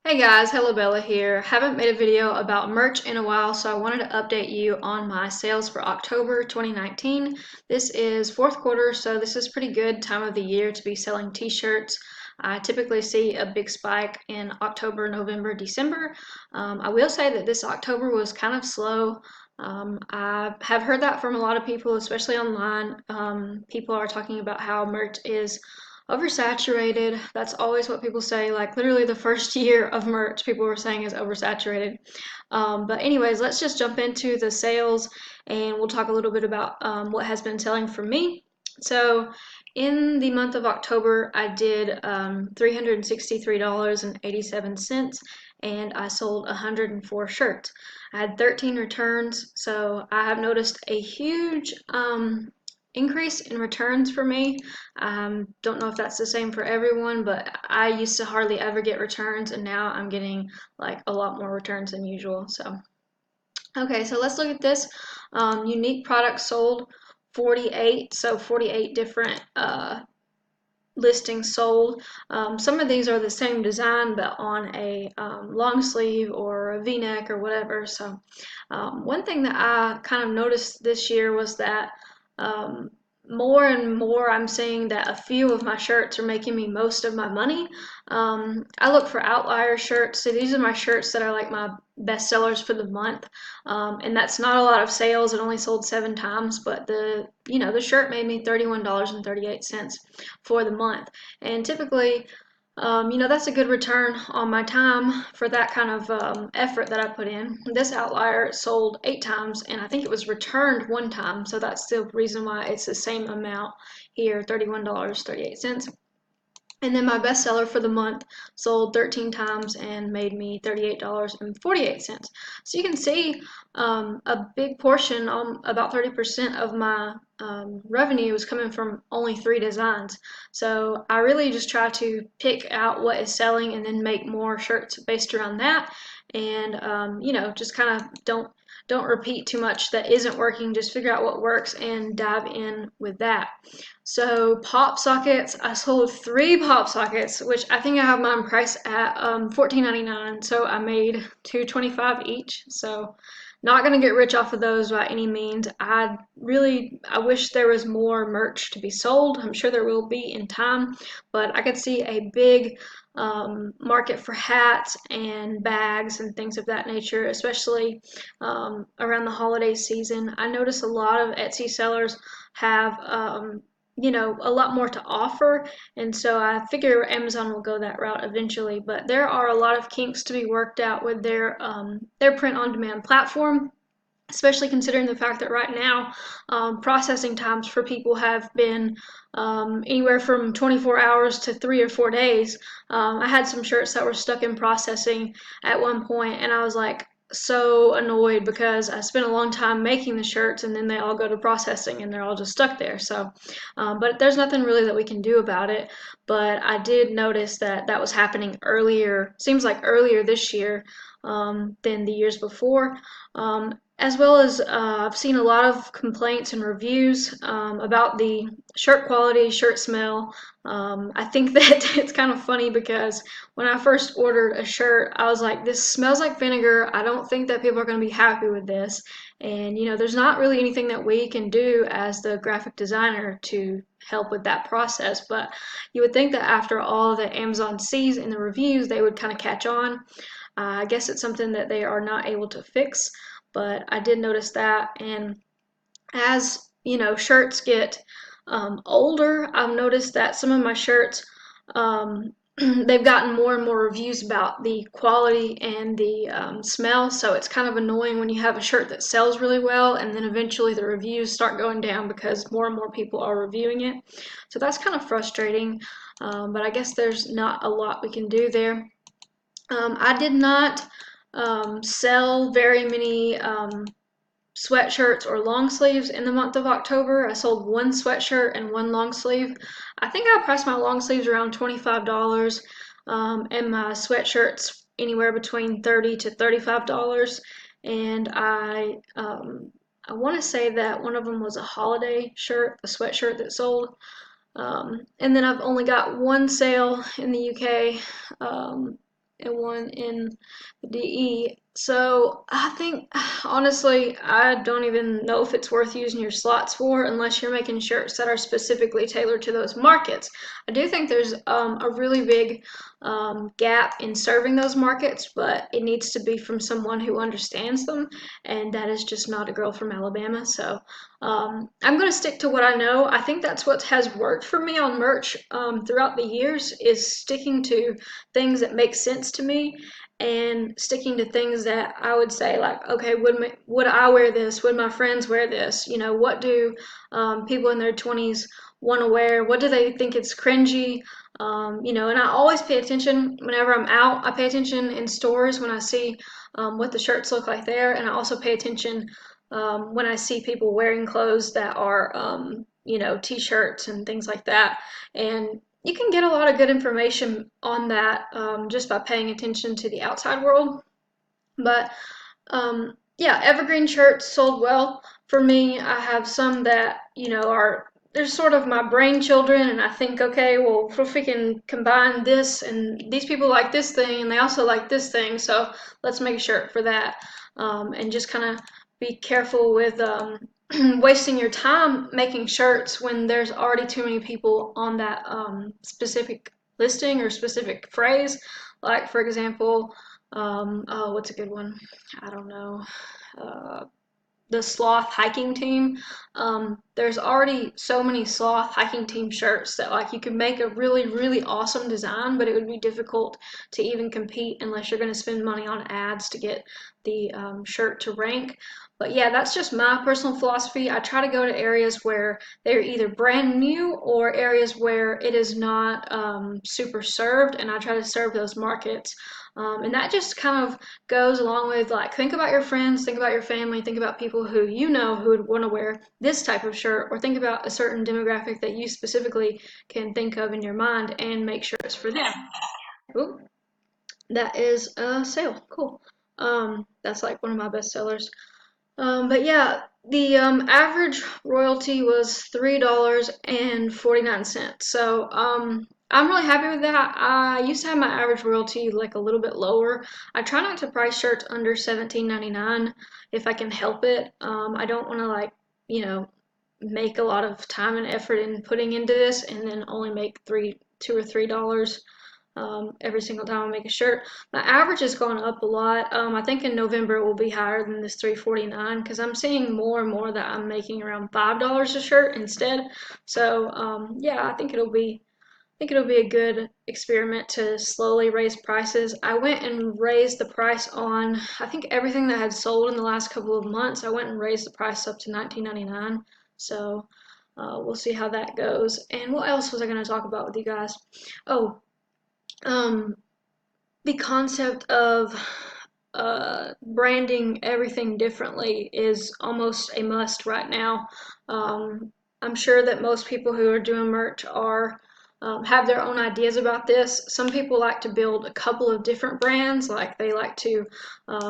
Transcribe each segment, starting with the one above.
Hey guys, Hello Bella here. Haven't made a video about merch in a while, so I wanted to update you on my sales for October 2019. This is fourth quarter, so this is pretty good time of the year to be selling t-shirts. I typically see a big spike in October, November, December. I will say that this October was kind of slow. I have heard that from a lot of people, especially online. People are talking about how merch is oversaturated. That's always what people say. Like literally the first year of merch, people were saying is oversaturated. But anyways, let's just jump into the sales and we'll talk a little bit about what has been selling for me. So in the month of October, I did $363.87 and I sold 104 shirts. I had 13 returns, so I have noticed a huge increase in returns for me. Don't know if that's the same for everyone, but I used to hardly ever get returns, and now I'm getting like a lot more returns than usual. So, okay, so let's look at this. Unique products sold 48, so 48 different listings sold. Some of these are the same design, but on a long sleeve or a V-neck or whatever. So, one thing that I kind of noticed this year was that um, more and more I'm seeing that a few of my shirts are making me most of my money. I look for outlier shirts. So these are my shirts that are like my best sellers for the month. And that's not a lot of sales. It only sold 7 times, but the shirt made me $31.38 for the month. And typically, that's a good return on my time for that kind of effort that I put in. This outlier sold 8 times, and I think it was returned 1 time, so that's the reason why it's the same amount here, $31.38. And then my bestseller for the month sold 13 times and made me $38.48. So you can see a big portion, about 30% of my revenue is coming from only 3 designs. So I really just try to pick out what is selling and then make more shirts based around that. And just kind of don't repeat too much that isn't working. Just figure out what works and dive in with that. So pop sockets, I sold 3 pop sockets, which I think I have mine priced at $14.99. So I made $2.25 each. So not gonna get rich off of those by any means. I wish there was more merch to be sold. I'm sure there will be in time, but I could see a big market for hats and bags and things of that nature, especially around the holiday season. I notice a lot of Etsy sellers have a lot more to offer, and so I figure Amazon will go that route eventually. But there are a lot of kinks to be worked out with their print-on-demand platform, especially considering the fact that right now processing times for people have been anywhere from 24 hours to 3 or 4 days. I had some shirts that were stuck in processing at one point, and I was like so annoyed because I spent a long time making the shirts and then they all go to processing and they're all just stuck there. So, but there's nothing really that we can do about it. But I did notice that that was happening earlier, seems like earlier this year than the years before. As well as I've seen a lot of complaints and reviews about the shirt quality, shirt smell. I think that it's kind of funny because when I first ordered a shirt, I was like, this smells like vinegar. I don't think that people are going to be happy with this. And, there's not really anything that we can do as the graphic designer to help with that process. But you would think that after all that Amazon sees in the reviews, they would kind of catch on. I guess it's something that they are not able to fix, but I did notice that. And as shirts get older, I've noticed that some of my shirts, they've gotten more and more reviews about the quality and the smell. So it's kind of annoying when you have a shirt that sells really well and then eventually the reviews start going down because more and more people are reviewing it. So that's kind of frustrating, but I guess there's not a lot we can do there. I did not sell very many sweatshirts or long sleeves in the month of October. I sold 1 sweatshirt and 1 long sleeve. I think I priced my long sleeves around $25 and my sweatshirts anywhere between $30 to $35. And I want to say that one of them was a holiday shirt, a sweatshirt that sold. And then I've only got one sale in the UK. and one in the DE. So I think, honestly, I don't even know if it's worth using your slots for unless you're making shirts that are specifically tailored to those markets. I do think there's a really big gap in serving those markets, but it needs to be from someone who understands them, and that is just not a girl from Alabama. So I'm going to stick to what I know. I think that's what has worked for me on merch throughout the years, is sticking to things that make sense to me and sticking to things that I would say, like, okay, would I wear this? Would my friends wear this? You know, what do people in their 20s want to wear? What do they think it's cringy? You know, and I always pay attention whenever I'm out. I pay attention in stores when I see what the shirts look like there, and I also pay attention when I see people wearing clothes that are, you know, t-shirts and things like that. And you can get a lot of good information on that just by paying attention to the outside world. But yeah, evergreen shirts sold well for me. I have some that, you know, are, they're sort of my brain children, and I think, okay, well, if we can combine this, and these people like this thing and they also like this thing, so let's make a shirt for that. And just kind of be careful with wasting your time making shirts when there's already too many people on that specific listing or specific phrase. Like, for example, oh, what's a good one? I don't know. Uh, the sloth hiking team. There's already so many sloth hiking team shirts that, like, you can make a really, really awesome design, but it would be difficult to even compete unless you're going to spend money on ads to get the shirt to rank. But yeah, that's just my personal philosophy. I try to go to areas where they're either brand new or areas where it is not super served, and I try to serve those markets. And that just kind of goes along with, like, think about your friends, think about your family, think about people who you know who would want to wear this type of shirt, or think about a certain demographic that you specifically can think of in your mind and make sure it's for them. Ooh, that is a sale. Cool. That's like one of my best sellers. But yeah, the average royalty was $3.49. So I'm really happy with that. I used to have my average royalty like a little bit lower. I try not to price shirts under $17.99 if I can help it. I don't want to, like, you know, make a lot of time and effort in putting into this and then only make $2 or $3 every single time I make a shirt. My average has gone up a lot. I think in November it will be higher than this $3.49 because I'm seeing more and more that I'm making around $5 a shirt instead. So yeah, I think it'll be a good experiment to slowly raise prices. I went and raised the price on, I think, everything that had sold in the last couple of months. I went and raised the price up to $19.99. So we'll see how that goes. And what else was I going to talk about with you guys? Oh, um, the concept of branding everything differently is almost a must right now. I'm sure that most people who are doing merch are have their own ideas about this. Some people like to build a couple of different brands, like they like to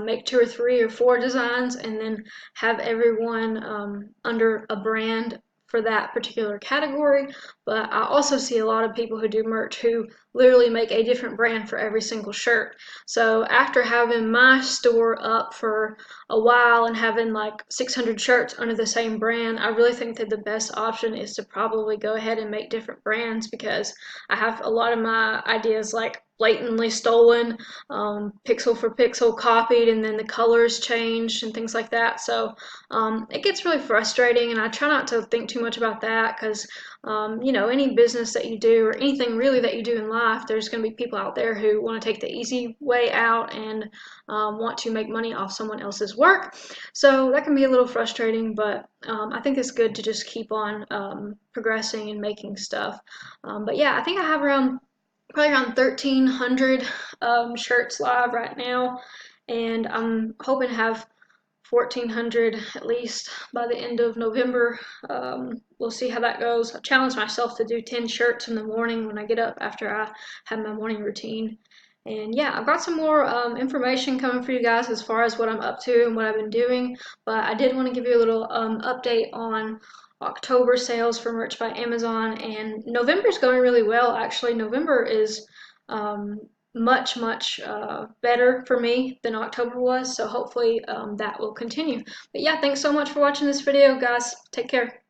make 2 or 3 or 4 designs and then have everyone under a brand for that particular category. But I also see a lot of people who do merch who literally make a different brand for every single shirt. So after having my store up for a while and having like 600 shirts under the same brand, I really think that the best option is to probably go ahead and make different brands, because I have a lot of my ideas like blatantly stolen, pixel for pixel copied, and then the colors changed and things like that. So it gets really frustrating, and I try not to think too much about that because you know, any business that you do or anything really that you do in life, there's going to be people out there who want to take the easy way out and want to make money off someone else's work. So that can be a little frustrating, but I think it's good to just keep on progressing and making stuff. But yeah, I think I have probably around 1,300 shirts live right now, and I'm hoping to have 1,400 at least by the end of November. We'll see how that goes. I challenged myself to do 10 shirts in the morning when I get up after I have my morning routine. And yeah, I've got some more information coming for you guys as far as what I'm up to and what I've been doing, but I did want to give you a little update on October sales for Merch by Amazon, and November's going really well. Actually, November is much better for me than October was, so hopefully that will continue. But yeah, thanks so much for watching this video, guys. Take care.